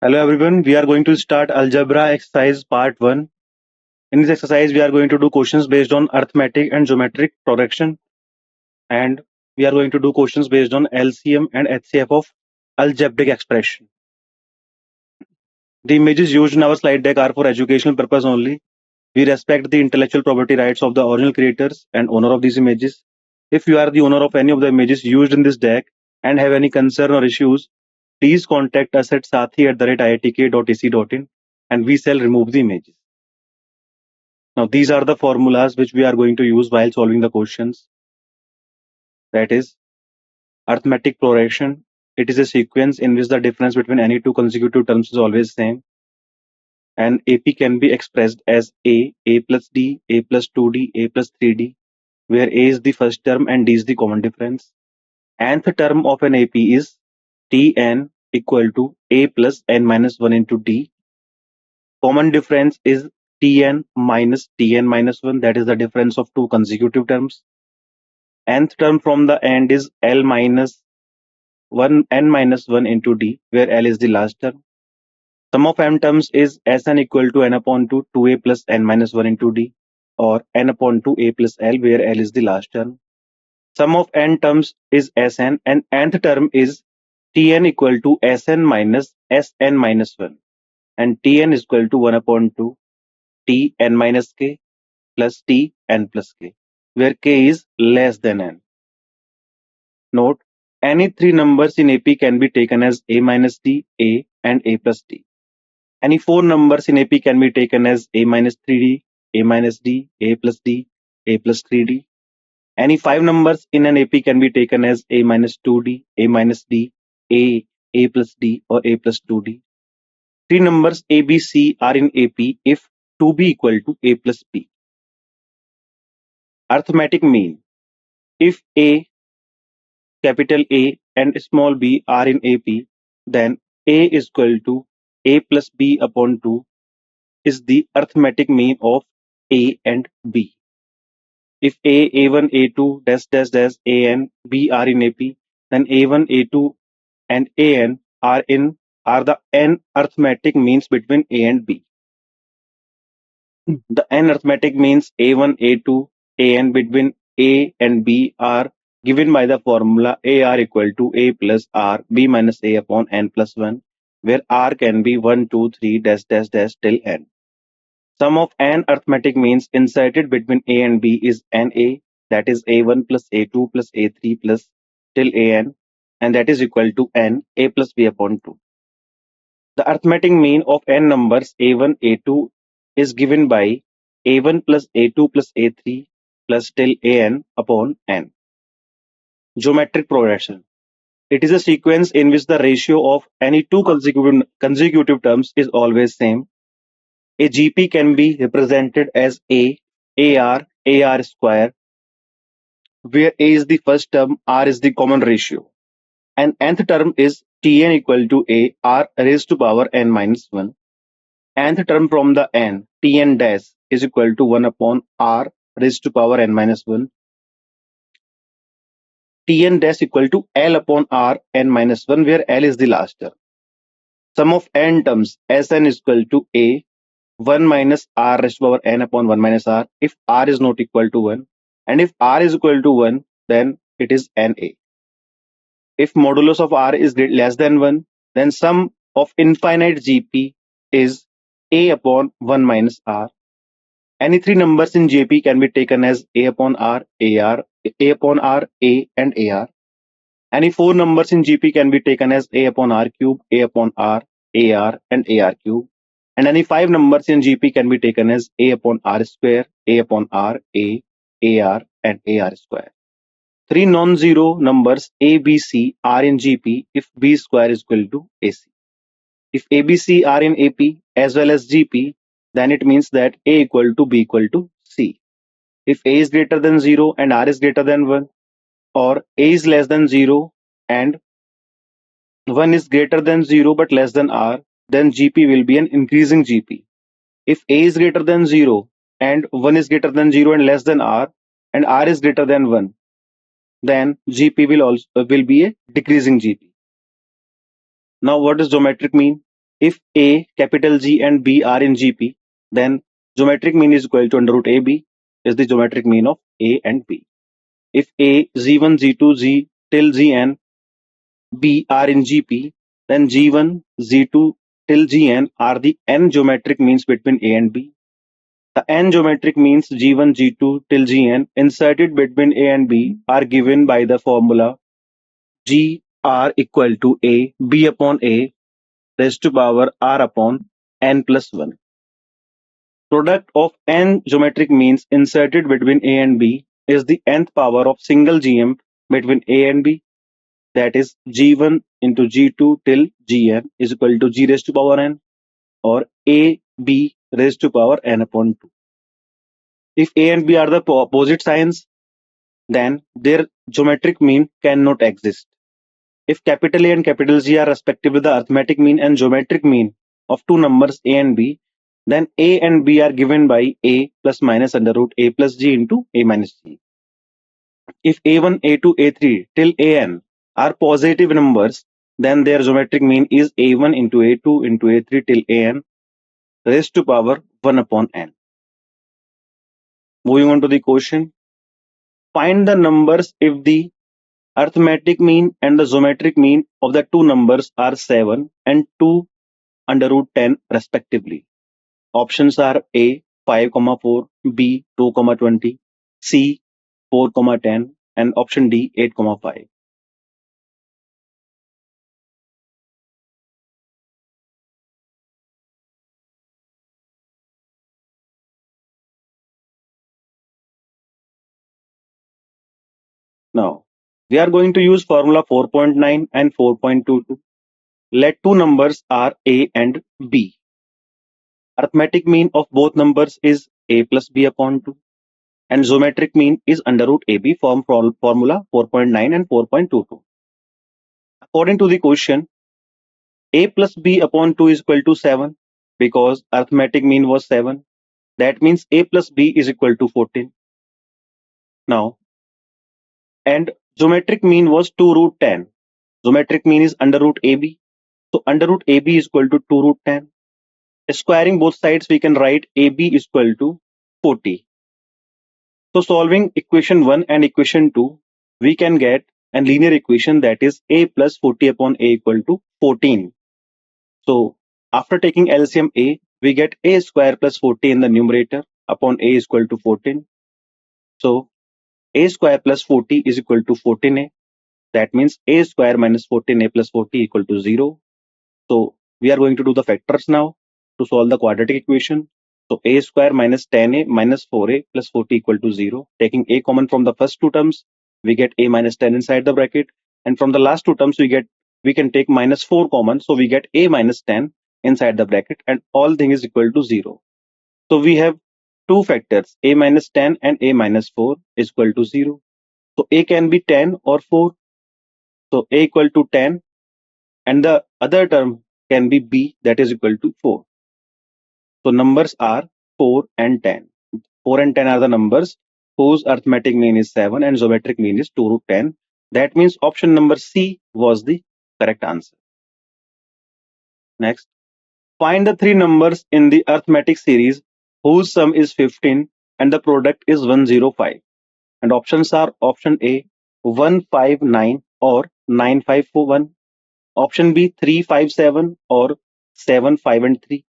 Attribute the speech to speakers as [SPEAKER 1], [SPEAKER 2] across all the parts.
[SPEAKER 1] Hello everyone, we are going to start algebra exercise part 1. In this exercise, we are going to do questions based on arithmetic and geometric progression, and we are going to do questions based on LCM and HCF of algebraic expression. The images used in our slide deck are for educational purpose only. We respect the intellectual property rights of the original creators and owner of these images. If you are the owner of any of the images used in this deck and have any concern or issues, please contact us at sathi@iitk.ac.in and we shall remove the images. Now, these are the formulas which we are going to use while solving the questions. That is, arithmetic progression. It is a sequence in which the difference between any two consecutive terms is always same. And AP can be expressed as A plus D, A plus 2D, A plus 3D, where A is the first term and D is the common difference. Nth term of an AP is Tn equal to A plus n minus 1 into D. Common difference is Tn minus 1, that is the difference of two consecutive terms. Nth term from the end is L minus 1 n minus 1 into D, where L is the last term. Sum of m terms is Sn equal to n upon 2 2a plus n minus 1 into D, or n upon 2a plus L, where L is the last term. Sum of n terms is Sn, and nth term is Tn equal to Sn minus Sn minus 1, and Tn is equal to 1 upon 2 Tn minus k plus Tn plus k, where k is less than n. Note, any three numbers in AP can be taken as A minus D, A, and A plus D. Any four numbers in AP can be taken as A minus 3D, A minus D, A plus D, A plus 3D. Any five numbers in an AP can be taken as A minus 2D, A minus D, A plus D, or A plus 2D. Three numbers A, B, C are in AP if 2B equal to A plus B. Arithmetic mean. If A, capital A, and small b are in AP, then A is equal to A plus B upon 2 is the arithmetic mean of A and B. If A, A1, A2, dash, dash, dash, A and B are in AP, then A1, A2, and AN are the n arithmetic means between A and B. The n arithmetic means A1, A2, AN between A and B are given by the formula AR equal to A plus R, B minus A upon n plus 1, where R can be 1, 2, 3, dash, dash, dash till n. Sum of n arithmetic means inserted between A and B is NA, that is A1 plus A2 plus A3 plus till AN, and that is equal to n A plus B upon 2. The arithmetic mean of n numbers A1, A2 is given by A1 plus A2 plus A3 plus till AN upon n. Geometric progression. It is a sequence in which the ratio of any two consecutive terms is always same. A GP can be represented as AR square, where A is the first term, R is the common ratio, and nth term is Tn equal to A R raised to power n minus 1. Nth term from the n, Tn dash, is equal to 1 upon R raised to power n minus 1. Tn dash equal to L upon R n minus 1, where L is the last term. Sum of n terms, Sn is equal to A 1 minus R raised to power n upon 1 minus R if R is not equal to 1. And if R is equal to 1, then it is NA. If modulus of R is less than 1, then sum of infinite GP is A upon 1 minus R. Any three numbers in GP can be taken as A upon R, AR, A upon R, A, and AR. Any four numbers in GP can be taken as A upon R cube, A upon R, AR, and AR cube. And any five numbers in GP can be taken as A upon R square, A upon R, A, AR, and AR square. Three non-zero numbers A, B, C are in GP if B square is equal to AC. If A, B, C are in AP as well as GP, then it means that A equal to B equal to C. If A is greater than 0 and R is greater than 1, or A is less than 0 and 1 is greater than 0 but less than R, then GP will be an increasing GP. If A is greater than 0 and 1 is greater than 0 and less than R, and R is greater than 1, then GP will be a decreasing GP. Now, what does geometric mean? If A, capital G and B are in GP, then geometric mean is equal to under root AB is the geometric mean of A and B. If A, Z1, Z2, Z till Gn, B are in GP, then G1, Z2 till Gn are the n geometric means between A and B. The n geometric means G1, G2 till Gn inserted between A and B are given by the formula G R equal to A, B upon A raised to power R upon n plus 1. Product of n geometric means inserted between A and B is the nth power of single GM between A and B, that is G1 into G2 till Gn is equal to G raised to power n or A B raised to power n upon 2. If A and B are the opposite signs, then their geometric mean cannot exist. If capital A and capital G are respectively the arithmetic mean and geometric mean of two numbers A and B, then A and B are given by A plus minus under root A plus G into A minus G. If A1, A2, A3 till An are positive numbers, then their geometric mean is A1 into A2 into A3 till An raised to power 1 upon n. Moving on to the question. Find the numbers if the arithmetic mean and the geometric mean of the two numbers are 7 and 2 under root 10 respectively. Options are A 5, 4, B 2, 20, C 4, 10 and option D 8, 5. Now, we are going to use formula 4.9 and 4.22. Let two numbers are A and B. Arithmetic mean of both numbers is A plus B upon 2 and geometric mean is under root AB from formula 4.9 and 4.22. According to the question, A plus B upon 2 is equal to 7 because arithmetic mean was 7. That means A plus B is equal to 14. Now, and geometric mean was 2 root 10. Geometric mean is under root AB. So under root AB is equal to 2 root 10. Squaring both sides, we can write AB is equal to 40. So solving equation 1 and equation 2, we can get a linear equation that is A plus 40 upon A equal to 14. So after taking LCM A, we get A square plus 40 in the numerator upon A is equal to 14. So A square plus 40 is equal to 14A. That means A square minus 14A plus 40 equal to 0. So we are going to do the factors now to solve the quadratic equation. So A square minus 10A minus 4A plus 40 equal to 0. Taking A common from the first two terms, we get A minus 10 inside the bracket. And from the last two terms, we can take minus 4 common. So we get A minus 10 inside the bracket and all thing is equal to 0. So we have two factors, A minus 10 and A minus 4 is equal to 0. So A can be 10 or 4. So A equal to 10 and the other term can be B that is equal to 4. So numbers are 4 and 10. 4 and 10 are the numbers whose arithmetic mean is 7 and geometric mean is 2 root 10. That means option number C was the correct answer. Next, find the three numbers in the arithmetic series whose sum is 15 and the product is 105. And options are option A 159 or 9541, option B 357 or 7, 5 and 3.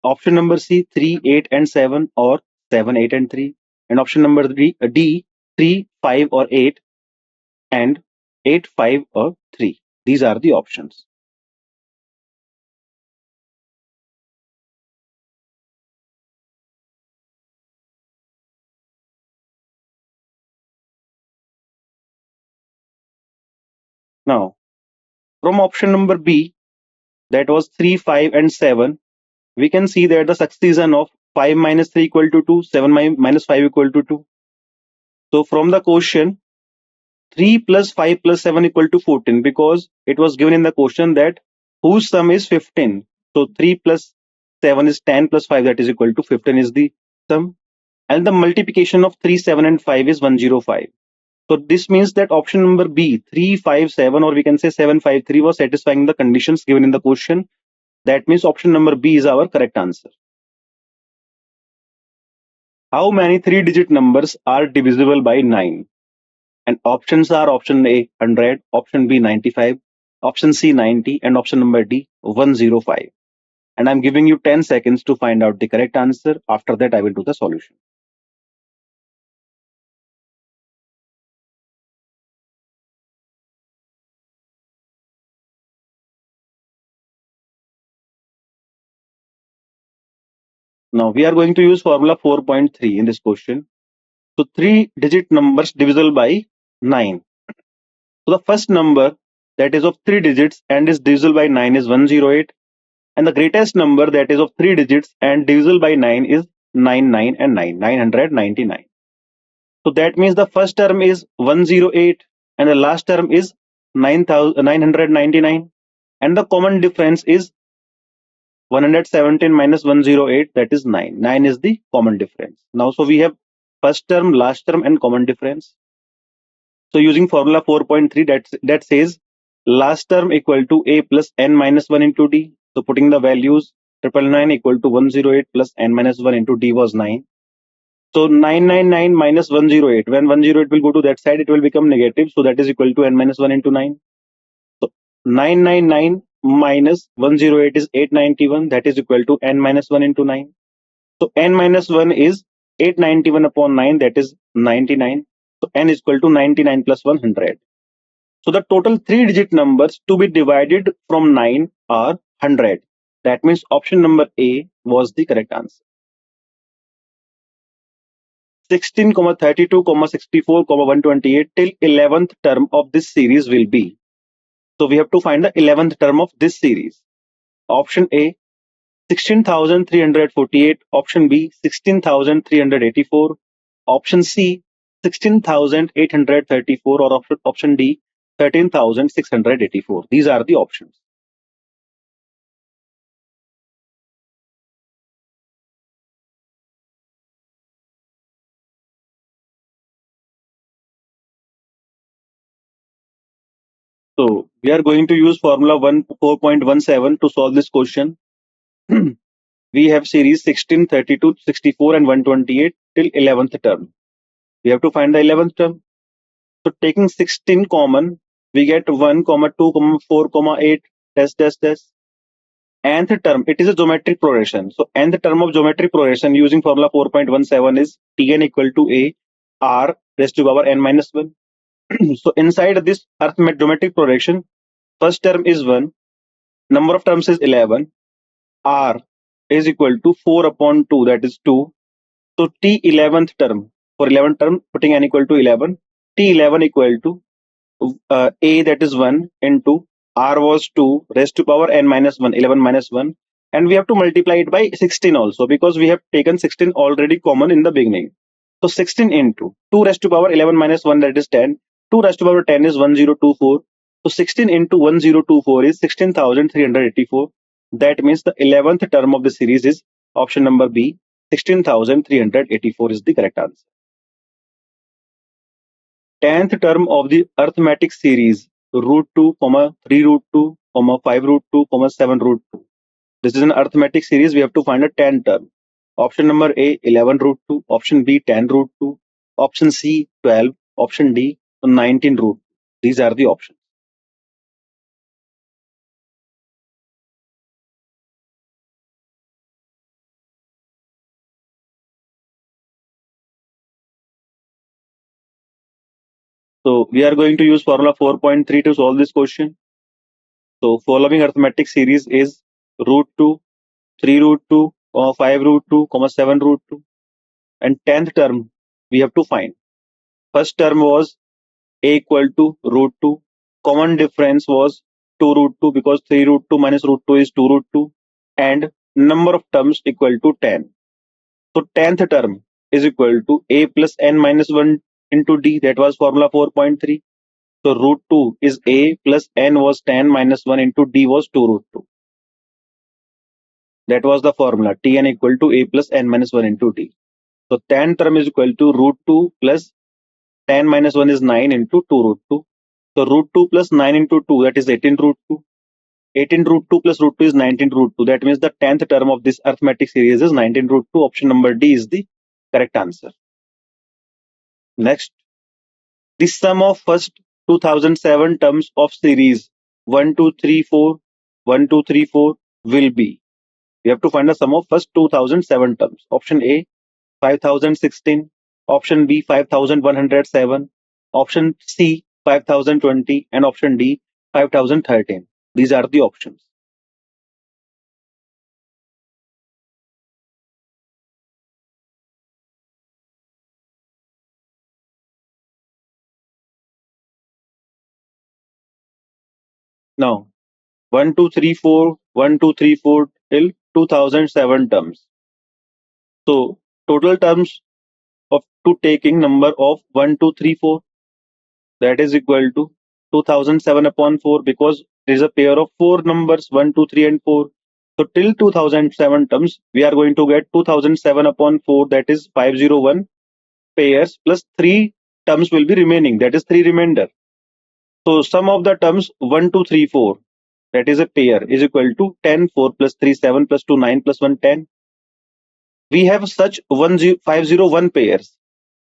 [SPEAKER 1] Option number C 3, 8 and 7 or 7, 8 and 3. And option number D 3, 5 or 8 and 8, 5 or 3. These are the options. Now, from option number B, that was 3, 5 and 7, we can see that the succession of 5 minus 3 equal to 2, 7 minus 5 equal to 2. So from the question, 3 plus 5 plus 7 equal to 14 because it was given in the question that whose sum is 15. So 3 plus 7 is 10 plus 5 that is equal to 15 is the sum. And the multiplication of 3, 7 and 5 is 105. So this means that option number B 3, 5, 7 or we can say 7, 5, 3 was satisfying the conditions given in the question That means option number B is our correct answer. How many 3-digit numbers are divisible by 9? And options are option A 100, option B 95, option C 90, and option number D 105. And I'm giving you 10 seconds to find out the correct answer. After that, I will do the solution. Now we are going to use formula 4.3 in this question. So 3-digit numbers divisible by 9. So the first number that is of 3 digits and is divisible by 9 is 108. And the greatest number that is of 3 digits and divisible by 9 is 99 and 9, 999. So that means the first term is 108 and the last term is 999. And the common difference is 117 minus 108, that is 9. 9 is the common difference. Now, so we have first term, last term, and common difference. So using formula 4.3, that says last term equal to a plus n minus 1 into d. So putting the values, 999 equal to 108 plus n minus 1 into d was 9. So 999 minus 108. When 108 will go to that side, it will become negative. So that is equal to n minus 1 into 9. So 999 minus 108 is 891. That is equal to n minus 1 into 9. So n minus 1 is 891 upon 9. That is 99. So n is equal to 99 plus 100. So the total 3-digit numbers to be divided from 9 are 100. That means option number A was the correct answer. 16, 32, 64, 128 till 11th term of this series will be. So we have to find the 11th term of this series. Option A 16,348, option B 16,384, option C 16,834, or option D 13,684. These are the options. So we are going to use formula 4.17 to solve this question. We have series 16, 32, 64 and 128 till 11th term. We have to find the 11th term. So taking 16 common, we get 1, 2, 4, 8, dash. Nth term, it is a geometric progression. So nth term of geometric progression using formula 4.17 is Tn equal to A R raised to power n minus 1. So inside this arithmetic geometric progression, first term is 1, number of terms is 11, R is equal to 4 upon 2, that is 2. So T 11th term, for 11th term, putting n equal to 11, T11 equal to A, that is 1, into R was 2 raised to power n minus 1, 11 minus 1. And we have to multiply it by 16 also, because we have taken 16 already common in the beginning. So 16 into 2 raised to power 11 minus 1, that is 10. 2 raised to power 10 is 1024. So 16 into 1024 is 16,384. That means the 11th term of the series is option number B. 16,384 is the correct answer. 10th term of the arithmetic series root 2, 3 root 2, 5 root 2, 7 root 2. This is an arithmetic series. We have to find a 10th term. Option number A 11 root 2, option B 10 root 2, option C 12, option D 19 root 2. These are the options. So we are going to use formula 4.3 to solve this question. So following arithmetic series is root 2, 3 root 2, 5 root 2, 7 root 2. And 10th term we have to find. First term was A equal to root 2. Common difference was 2 root 2, because 3 root 2 minus root 2 is 2 root 2. And number of terms equal to 10. So 10th term is equal to A plus n minus 1 into D. That was formula 4.3. So root 2 is A plus n was 10 minus 1 into D was 2 root 2. That was the formula. Tn equal to A plus n minus 1 into D. So 10 term is equal to root 2 plus 10 minus 1 is 9 into 2 root 2. So root 2 plus 9 into 2, that is 18 root 2. 18 root 2 plus root 2 is 19 root 2. That means the 10th term of this arithmetic series is 19 root 2. Option number D is the correct answer. Next, the sum of first 2007 terms of series 1, 2, 3, 4, 1, 2, 3, 4 will be. We have to find the sum of first 2007 terms. Option A, 5016. Option B, 5107. Option C, 5020. And option D, 5013. These are the options. Now, 1, 2, 3, 4, 1, 2, 3, 4 till 2007 terms. So, total terms of to taking number of 1, 2, 3, 4, that is equal to 2007 upon 4, because there is a pair of 4 numbers 1, 2, 3 and 4. So till 2007 terms, we are going to get 2007 upon 4, that is 501 pairs, plus 3 terms will be remaining, that is 3 remainder. So sum of the terms 1, 2, 3, 4, that is a pair, is equal to 10, 4 plus 3, 7 plus 2, 9 plus 1, 10. We have such 501 pairs.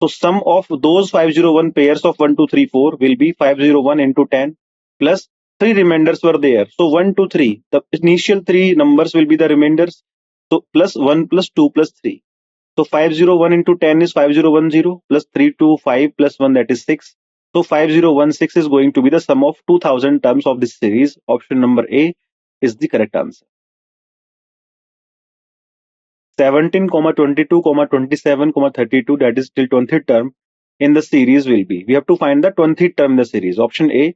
[SPEAKER 1] So sum of those 501 pairs of 1, 2, 3, 4 will be 501 into 10 plus 3 remainders were there. So 1, 2, 3. The initial 3 numbers will be the remainders. So plus 1 plus 2 plus 3. So 501 into 10 is 5010 plus 3 to 5 plus 1, that is 6. So 5016 is going to be the sum of 2000 terms of this series. Option number A is the correct answer. 17, 22, 27, 32, that is till 20th term in the series will be. We have to find the 20th term in the series. Option A,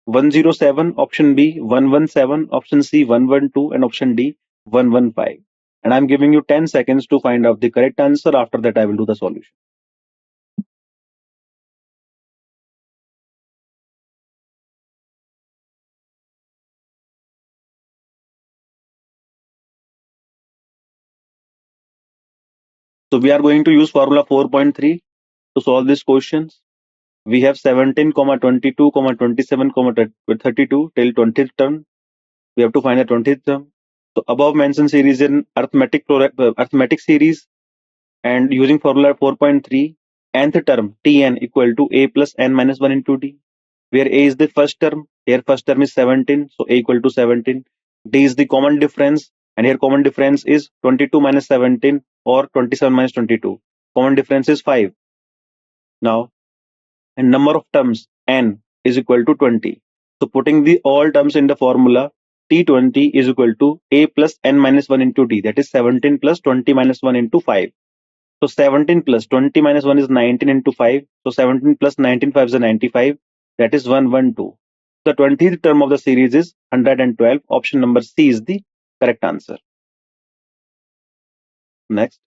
[SPEAKER 1] 107, option B, 117, option C, 112, and option D, 115. And I'm giving you 10 seconds to find out the correct answer. After that, I will do the solution. So we are going to use formula 4.3 to solve these questions. We have 17, 22, 27, 32 till 20th term. We have to find the 20th term. So above mentioned series in arithmetic series, and using formula 4.3, nth term Tn equal to a plus n minus 1 into d, where a is the first term, here first term is 17, so a equal to 17. D is the common difference, and here common difference is 22 minus 17 or 27 minus 22. Common difference is 5. Now, and number of terms n is equal to 20. So putting the all terms in the formula, T20 is equal to a plus n minus 1 into d, that is 17 plus 20 minus 1 into 5. So 17 plus 20 minus 1 is 19 into 5. So 17 plus 19 5 is 95. That is 112. The 20th term of the series is 112. Option number C is the correct answer. Next,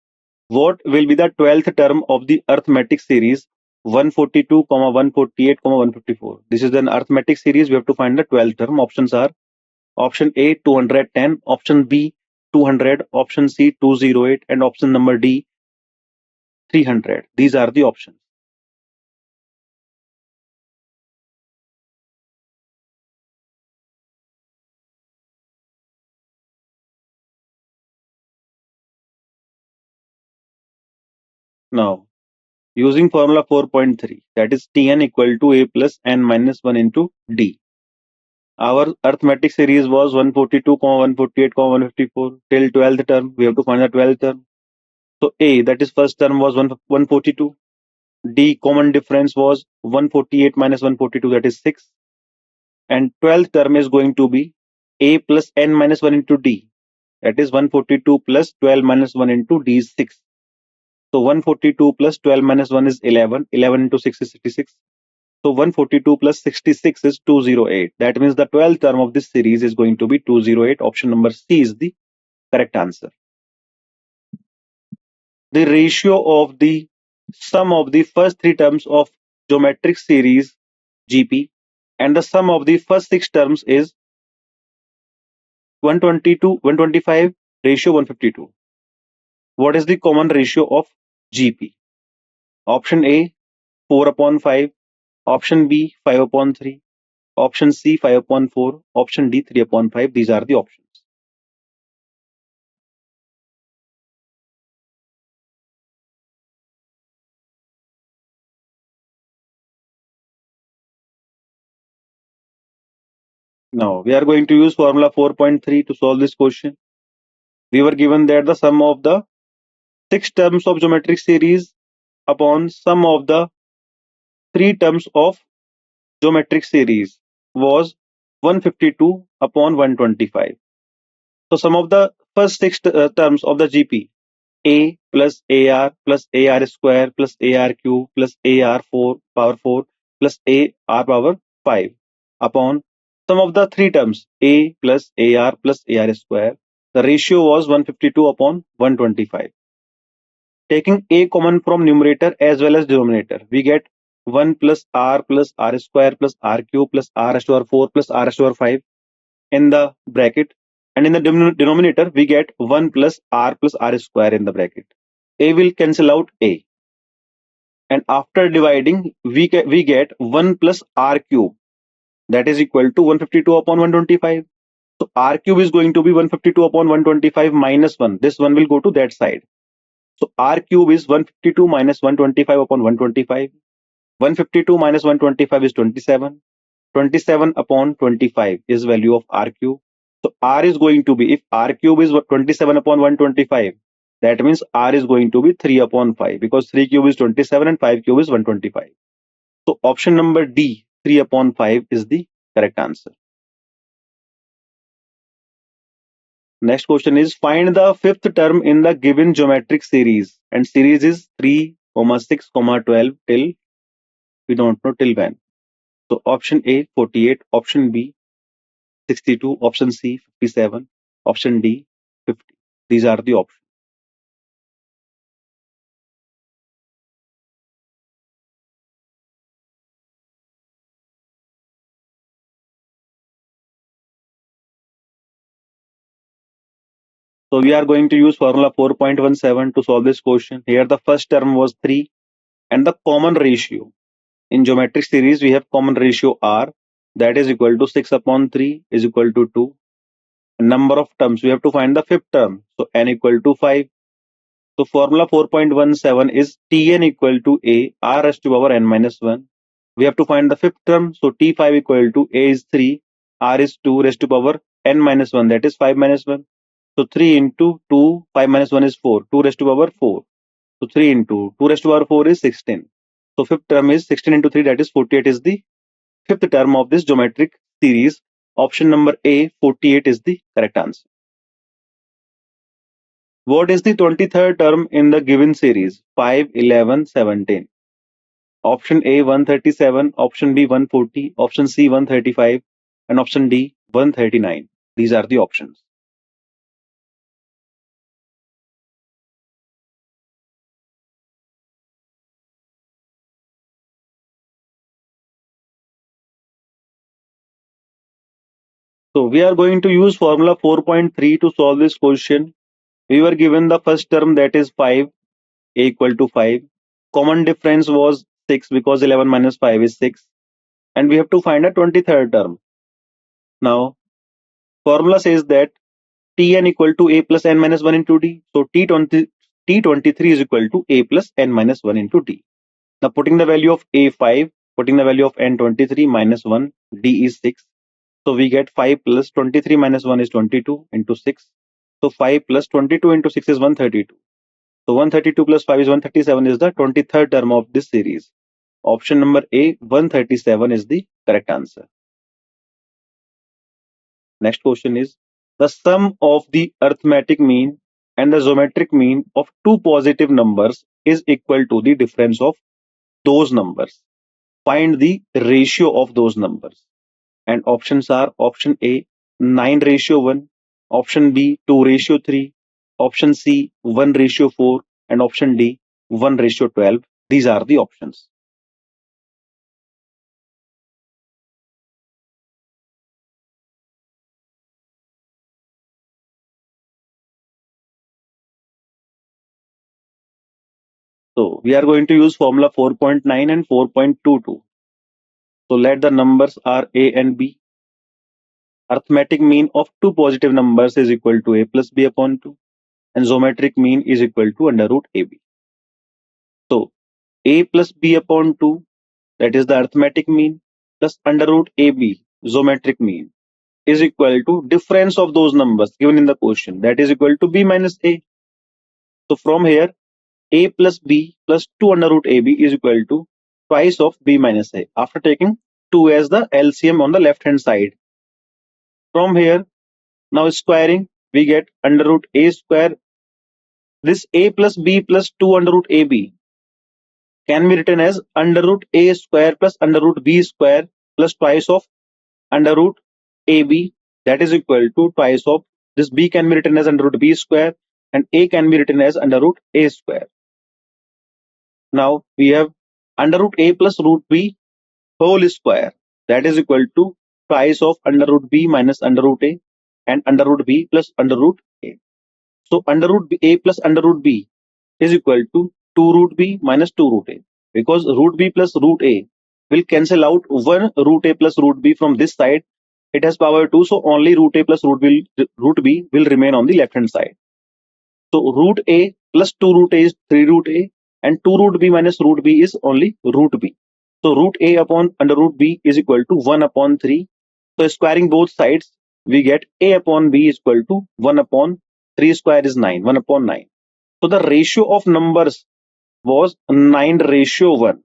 [SPEAKER 1] what will be the 12th term of the arithmetic series 142, 148, 154? This is an arithmetic series. We have to find the 12th term. Options are option A 210, option B 200, option C 208, and option number D 300. These are the options. Now, using formula 4.3, that is Tn equal to a plus n minus 1 into d. Our arithmetic series was 142, 148, 154 till 12th term. We have to find the 12th term. So a, that is first term, was 142. D, common difference was 148 minus 142, that is 6. And 12th term is going to be a plus n minus 1 into d. That is 142 plus 12 minus 1 into d is 6. So 142 plus 12 minus 1 is 11. 11 into 6 is 66. So 142 plus 66 is 208. That means the 12th term of this series is going to be 208. Option number C is the correct answer. The ratio of the sum of the first 3 terms of geometric series GP and the sum of the first 6 terms is 120 to 125 ratio 152. What is the common ratio of GP? Option A 4 upon 5, option B 5 upon 3, option C 5 upon 4, option D 3 upon 5. These are the options. Now we are going to use formula 4.3 to solve this question. We were given that the sum of the 6 terms of geometric series upon sum of the 3 terms of geometric series was 152 upon 125. So sum of the first 6 terms of the GP, A plus AR square plus AR cube plus AR 4 power 4 plus AR power 5 upon sum of the 3 terms A plus AR square. The ratio was 152 upon 125. Taking A common from numerator as well as denominator, we get 1 plus R square plus R cube plus R raised to power 4 plus R raised to power 5 in the bracket, and in the denominator we get 1 plus R square in the bracket. A will cancel out A, and after dividing we get 1 plus R cube, that is equal to 152 upon 125. So R cube is going to be 152 upon 125 minus 1. This one will go to that side. So R cube is 152 minus 125 upon 125. 152 minus 125 is 27. 27 upon 25 is value of R cube. So R is going to be, if R cube is 27 upon 125, that means R is going to be 3 upon 5, because 3 cube is 27 and 5 cube is 125. So option number D, 3 upon 5 is the correct answer. Next question is, find the fifth term in the given geometric series, and series is 3, 6, 12 till, we don't know till when. So option A 48, option B 62, option C 57, option D 50. These are the options. So we are going to use formula 4.17 to solve this question. Here the first term was 3, and the common ratio. In geometric series we have common ratio R, that is equal to 6 upon 3 is equal to 2. Number of terms, we have to find the fifth term. So n equal to 5. So formula 4.17 is Tn equal to A R raised to power n minus 1. We have to find the fifth term. So T5 equal to A is 3, R is 2 raised to power n minus 1, that is 5 minus 1. So 3 into 2, 5 minus 1 is 4, 2 raised to power 4. So 3 into 2 raised to power 4 is 16. So fifth term is 16 into 3, that is 48, is the fifth term of this geometric series. Option number A 48 is the correct answer. What is the 23rd term in the given series 5, 11, 17? Option A 137, option B 140, option C 135, and option D 139. These are the options. So we are going to use formula 4.3 to solve this question. We were given the first term, that is 5, A equal to 5. Common difference was 6, because 11 minus 5 is 6. And we have to find a 23rd term. Now, formula says that Tn equal to A plus n minus 1 into D. So T23 is equal to A plus n minus 1 into D. Now putting the value of A 5, putting the value of n 23 minus 1, D is 6. So we get 5 plus 23 minus 1 is 22 into 6. So 5 plus 22 into 6 is 132. So 132 plus 5 is 137 is the 23rd term of this series. Option number A 137 is the correct answer. Next question is, the sum of the arithmetic mean and the geometric mean of two positive numbers is equal to the difference of those numbers. Find the ratio of those numbers. And options are option A 9 ratio 1, option B 2 ratio 3, option C 1 ratio 4, and option D 1 ratio 12. These are the options. So we are going to use formula 4.9 and 4.22. So let the numbers are a and b. Arithmetic mean of two positive numbers is equal to a plus b upon 2, and geometric mean is equal to under root ab. So a plus b upon 2, that is the arithmetic mean, plus under root ab, geometric mean, is equal to difference of those numbers given in the question, that is equal to b minus a. So from here, a plus b plus 2 under root ab is equal to twice of b minus a, after taking 2 as the LCM on the left hand side. From here, now squaring, we get under root a square. This a plus b plus 2 under root ab can be written as under root a square plus under root b square plus twice of under root ab, that is equal to twice of this. B can be written as under root b square and a can be written as under root a square. Now we have under root a plus root b whole square, that is equal to twice of under root b minus under root a and under root b plus under root a. So under root a plus under root b is equal to 2 root b minus 2 root a, because root b plus root a will cancel out 1 root a plus root b from this side. It has power 2, so only root a plus root b will remain on the left hand side. So root a plus 2 root a is 3 root a and 2 root b minus root b is only root b. So root a upon under root b is equal to 1 upon 3. So squaring both sides, we get a upon b is equal to 1 upon 3 square is 9, 1 upon 9. So the ratio of numbers was 9:1.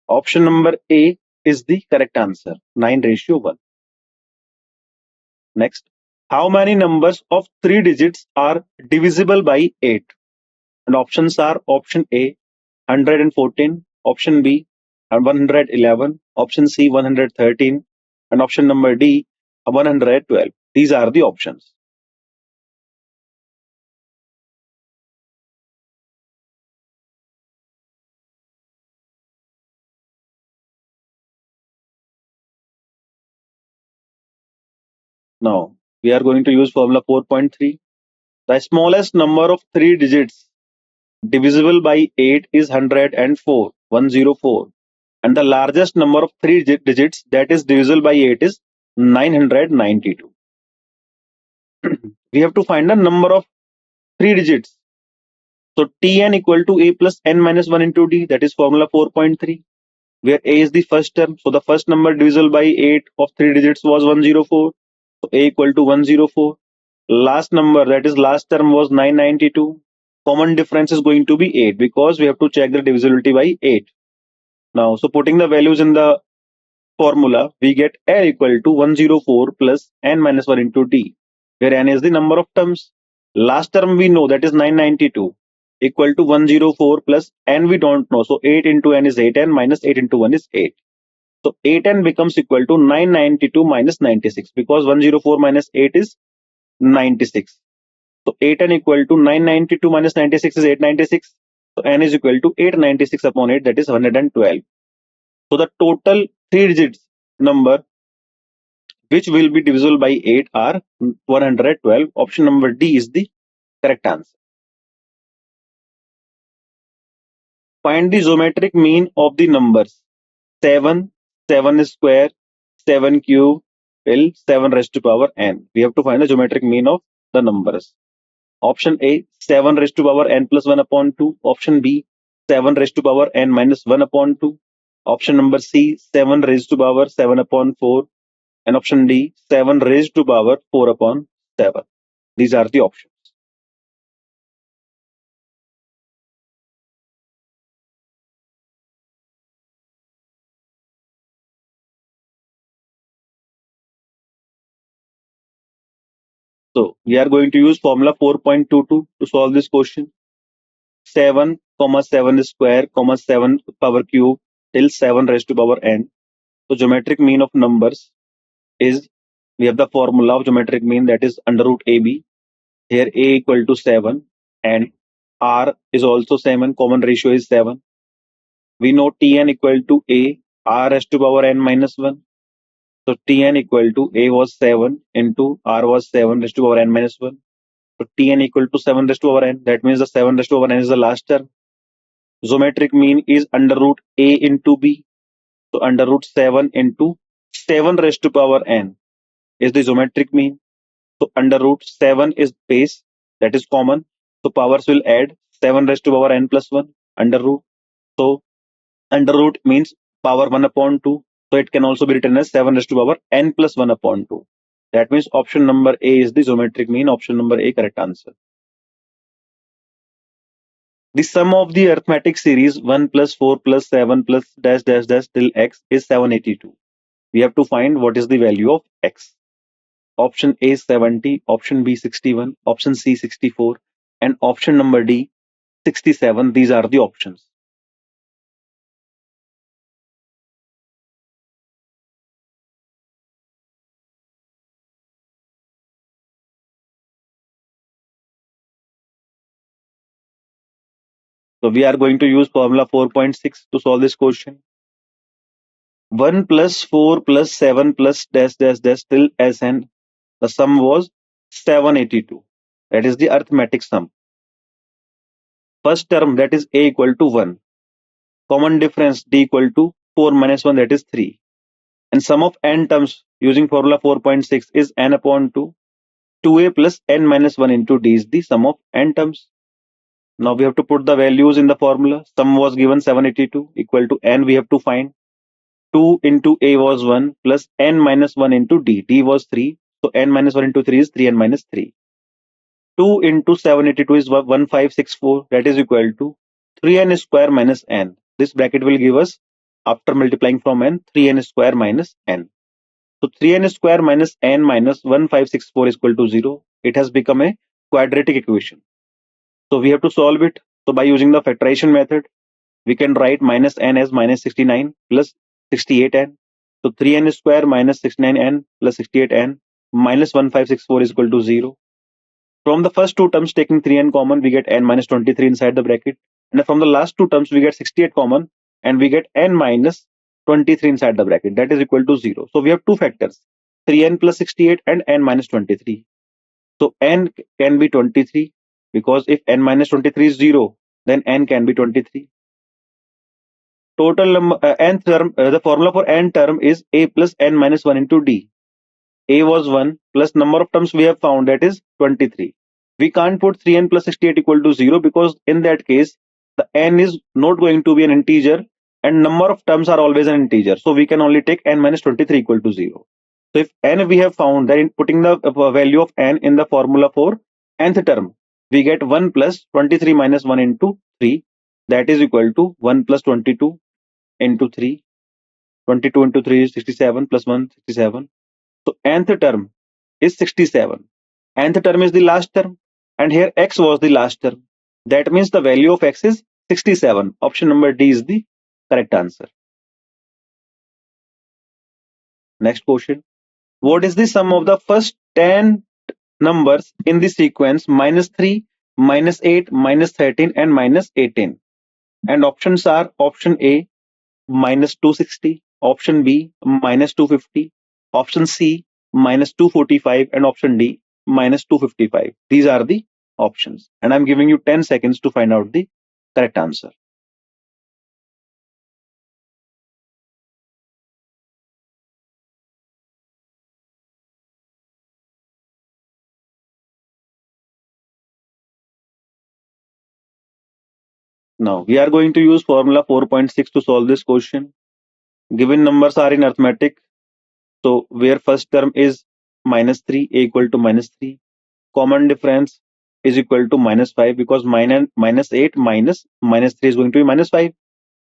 [SPEAKER 1] Option number A is the correct answer, 9:1. Next, how many numbers of 3 digits are divisible by 8? And options are option A 114, option B 111, option C 113, and option number D 112. These are the options. Now we are going to use formula 4.3. The smallest number of 3 digits divisible by 8 is 104, 104. And the largest number of 3 digits that is divisible by 8 is 992. We have to find the number of 3 digits. So Tn equal to a plus n minus 1 into d, that is formula 4.3, where a is the first term. So the first number divisible by 8 of 3 digits was 104. So a equal to 104. Last number, that is last term, was 992. Common difference is going to be 8, because we have to check the divisibility by 8. Now, so putting the values in the formula, we get n equal to 104 plus n minus 1 into d, where n is the number of terms. Last term we know, that is 992, equal to 104 plus n we don't know. So 8 into n is 8n minus 8 into 1 is 8. So 8n becomes equal to 992 minus 96, because 104 minus 8 is 96. So 8n equal to 992 minus 96 is 896. So n is equal to 896 upon 8, that is 112. So the total 3 digits number which will be divisible by 8 are 112. Option number D is the correct answer. Find the geometric mean of the numbers 7, 7 square, 7 cube till 7 raised to power n. We have to find the geometric mean of the numbers. Option A 7 raised to power n plus 1 upon 2. Option B 7 raised to power n minus 1 upon 2. Option number C 7 raised to power 7 upon 4. And option D 7 raised to power 4 upon 7. These are the options. So we are going to use formula 4.22 to solve this question. 7, 7 square, 7 power cube till 7 raised to power n. So geometric mean of numbers is, we have the formula of geometric mean, that is under root AB. Here a equal to 7 and r is also 7. Common ratio is 7. We know Tn equal to a r raised to power n minus 1. So Tn equal to a was 7 into r was 7 raised to power n minus 1. So Tn equal to 7 raised to power n. That means the 7 raised to power n is the last term. Geometric mean is under root a into b. So under root 7 into 7 raised to power n is the geometric mean. So under root 7 is base, that is common. So powers will add 7 raised to power n plus 1 under root. So under root means power 1 upon 2. So it can also be written as 7 raised to power n plus 1 upon 2. That means option number A is the geometric mean. Option number A, correct answer. The sum of the arithmetic series 1 plus 4 plus 7 plus dash dash dash till x is 782. We have to find what is the value of x. Option A 70, option B 61, option C 64, and option number D 67. These are the options. So we are going to use formula 4.6 to solve this question. 1 plus 4 plus 7 plus dash dash dash till Sn. The sum was 782. That is the arithmetic sum. First term, that is A equal to 1. Common difference D equal to 4 minus 1, that is 3. And sum of n terms using formula 4.6 is n upon 2. 2a plus n minus 1 into d is the sum of n terms. Now we have to put the values in the formula. Sum was given 782 equal to n. We have to find 2 into a was 1 plus n minus 1 into d. D was 3. So n minus 1 into 3 is 3n minus 3. 2 into 782 is 1564. That is equal to 3n square minus n. This bracket will give us, after multiplying from n, 3n square minus n. So 3n square minus n minus 1564 is equal to 0. It has become a quadratic equation. So we have to solve it. So by using the factorization method, we can write minus n as minus 69 plus 68n. So 3n square minus 69n plus 68n minus 1564 is equal to 0. From the first two terms, taking 3n common, we get n minus 23 inside the bracket. And from the last two terms, we get 68 common and we get n minus 23 inside the bracket. That is equal to 0. So we have two factors, 3n plus 68 and n minus 23. So n can be 23 because if n minus 23 is 0, then n can be 23. Total n term, the formula for n term is a plus n minus 1 into d. A was 1 plus number of terms we have found, that is 23. We can't put 3n plus 68 equal to 0 because in that case, the n is not going to be an integer and number of terms are always an integer. So we can only take n minus 23 equal to 0. So if n we have found, that in putting the value of n in the formula for nth term, we get 1 plus 23 minus 1 into 3. That is equal to 1 plus 22 into 3. 22 into 3 is 67 plus 1, 67. So nth term is 67. Nth term is the last term and here x was the last term. That means the value of x is 67. Option number D is the correct answer. Next question. What is the sum of the first 10 numbers in the sequence minus 3, minus 8, minus 13 and minus 18? And options are option A minus 260, option B minus 250, option C minus 245 and option D minus 255. These are the options and I'm giving you 10 seconds to find out the correct answer. Now we are going to use formula 4.6 to solve this question. Given numbers are in arithmetic, so where first term is minus 3, a equal to minus 3, common difference is equal to minus 5 because minus 8 minus 3 is going to be minus 5.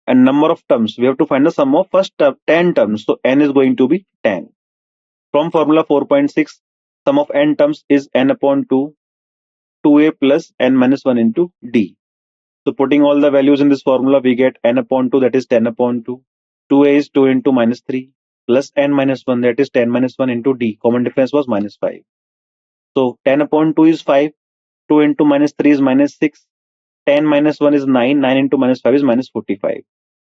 [SPEAKER 1] And number of terms, we have to find the sum of first 10 terms. So n is going to be 10. From formula 4.6, sum of n terms is n upon 2, 2a plus n minus 1 into d. So putting all the values in this formula, we get n upon 2, that is 10 upon 2. 2a is 2 into minus 3 plus n minus 1, that is 10 minus 1 into d. Common difference was minus 5. So 10 upon 2 is 5. 2 into minus 3 is minus 6. 10 minus 1 is 9. 9 into minus 5 is minus 45.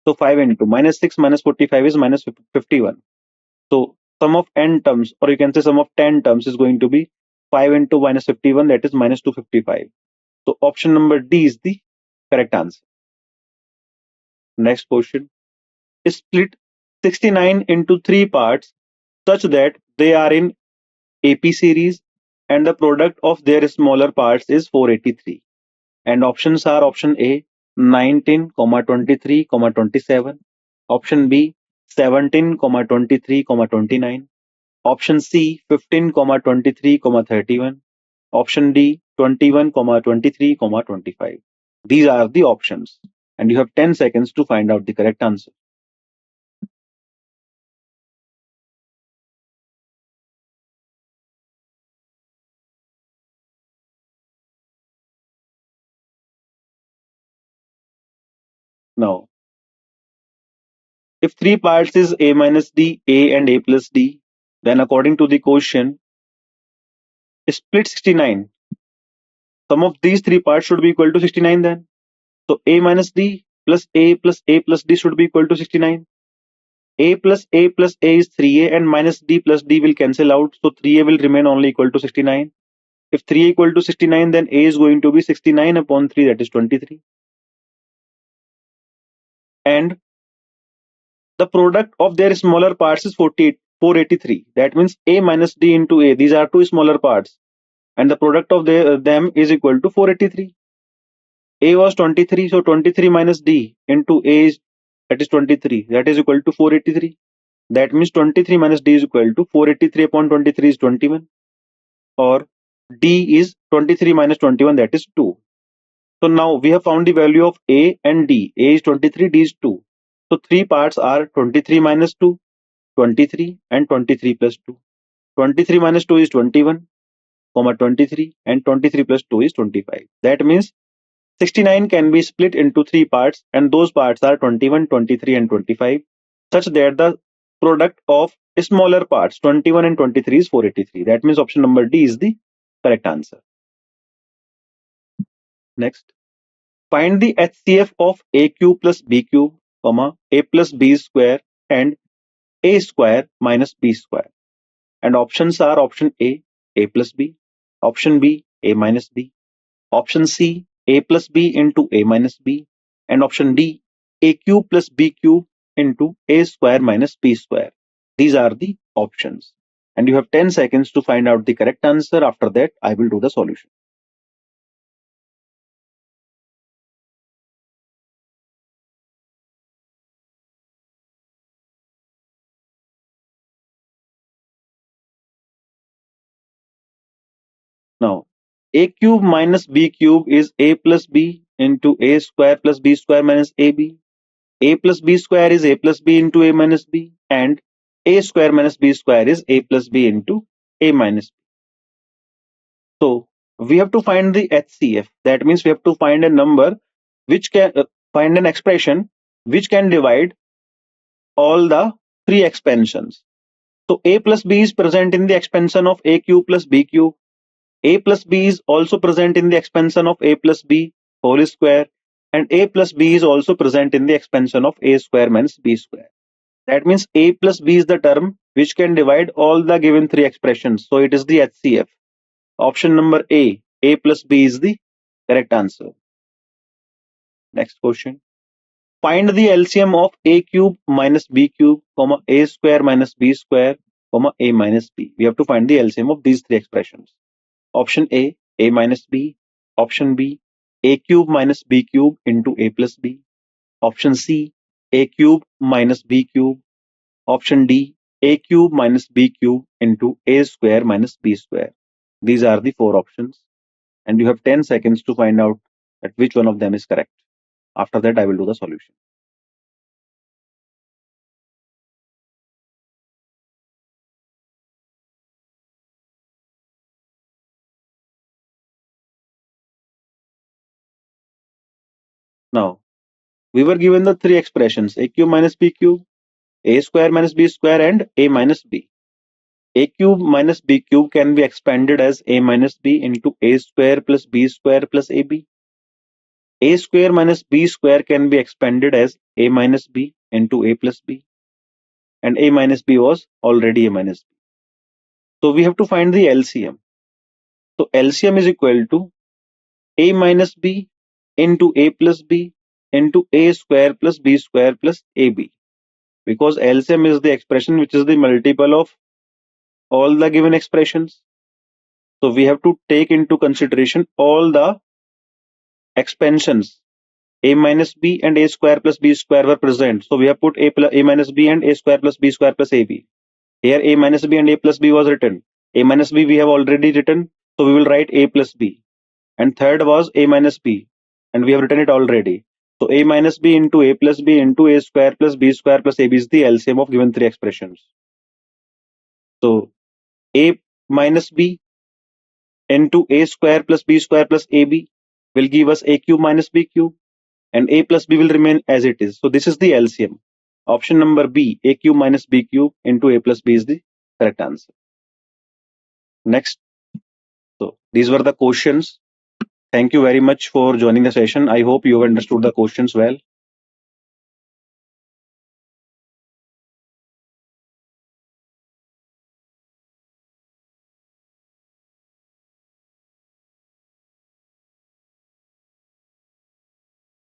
[SPEAKER 1] So 5 into minus 6 minus 45 is minus 51. So sum of n terms, or you can say sum of 10 terms, is going to be 5 into minus 51, that is minus 255. So option number D is the correct answer. Next question. Split 69 into 3 parts such that they are in AP series and the product of their smaller parts is 483. And options are option A 19, 23, 27, option B 17, 23, 29, option C 15, 23, 31, option D 21, 23, 25. These are the options and you have 10 seconds to find out the correct answer. Now, if 3 parts is A minus D, A and A plus D, then according to the question, split 69. Sum of these 3 parts should be equal to 69 then. So A minus D plus A plus A plus D should be equal to 69. A plus A plus A is 3A and minus D plus D will cancel out. So 3A will remain only equal to 69. If 3 equal to 69, then A is going to be 69 upon 3, that is 23. And the product of their smaller parts is 483. That means A minus D into A. These are two smaller parts. And the product of them is equal to 483. A was 23, so 23 minus D into A is, that is 23. That is equal to 483. That means 23 minus D is equal to 483 upon 23 is 21. Or D is 23 minus 21, that is 2. So now we have found the value of A and D. A is 23, D is 2. So 3 parts are 23 minus 2, 23 and 23 plus 2. 23 minus 2 is 21, 23 and 23 plus 2 is 25. That means 69 can be split into 3 parts and those parts are 21, 23 and 25 such that the product of smaller parts 21 and 23 is 483. That means option number D is the correct answer. Next, find the HCF of A cube plus B cube, A plus B square and A square minus B square. And options are option A plus B, option B, A minus B, option C, A plus B into A minus B, and option D, A cube plus B cube into A square minus B square. These are the options. And you have 10 seconds to find out the correct answer. After that, I will do the solution. Now, A cube minus B cube is A plus B into A square plus B square minus AB. A plus B square is A plus B into A minus B, and A square minus B square is A plus B into A minus B. So we have to find the HCF. That means we have to find a number which can find an expression which can divide all the three expansions. So A plus B is present in the expansion of A cube plus B cube. A plus B is also present in the expansion of A plus B whole square, and A plus B is also present in the expansion of A square minus B square. That means A plus B is the term which can divide all the given three expressions. So it is the HCF. Option number A plus B is the correct answer. Next question. Find the LCM of A cube minus B cube, A square minus B square, A minus B. We have to find the LCM of these three expressions. Option A minus B. Option B, A cube minus B cube into A plus B. Option C, A cube minus B cube. Option D, A cube minus B cube into A square minus B square. These are the four options. And you have 10 seconds to find out that which one of them is correct. After that, I will do the solution. Now, we were given the three expressions, A cube minus B cube, A square minus B square, and A minus B. A cube minus B cube can be expanded as A minus B into A square plus B square plus AB. A square minus B square can be expanded as A minus B into A plus B. And A minus B was already A minus B. So we have to find the LCM. So LCM is equal to A minus B into A plus B into A square plus B square plus AB. because LCM is the expression which is the multiple of all the given expressions. So we have to take into consideration all the expansions. A minus b and a square plus b square were present. So we have put a minus b and a square plus b square plus ab. Here a minus b and a plus b was written. A minus b we have already written. So we will write a plus b. And third was a minus b. And we have written it already. So a minus b into a plus b into a square plus b square plus ab is the LCM of given three expressions. So a minus b into a square plus b square plus ab will give us a cube minus b cube, and a plus b will remain as it is. So this is the LCM. Option number B, a cube minus b cube into a plus b is the correct answer. Next. So these were the questions. Thank you very much for joining the session. I hope you have understood the questions well.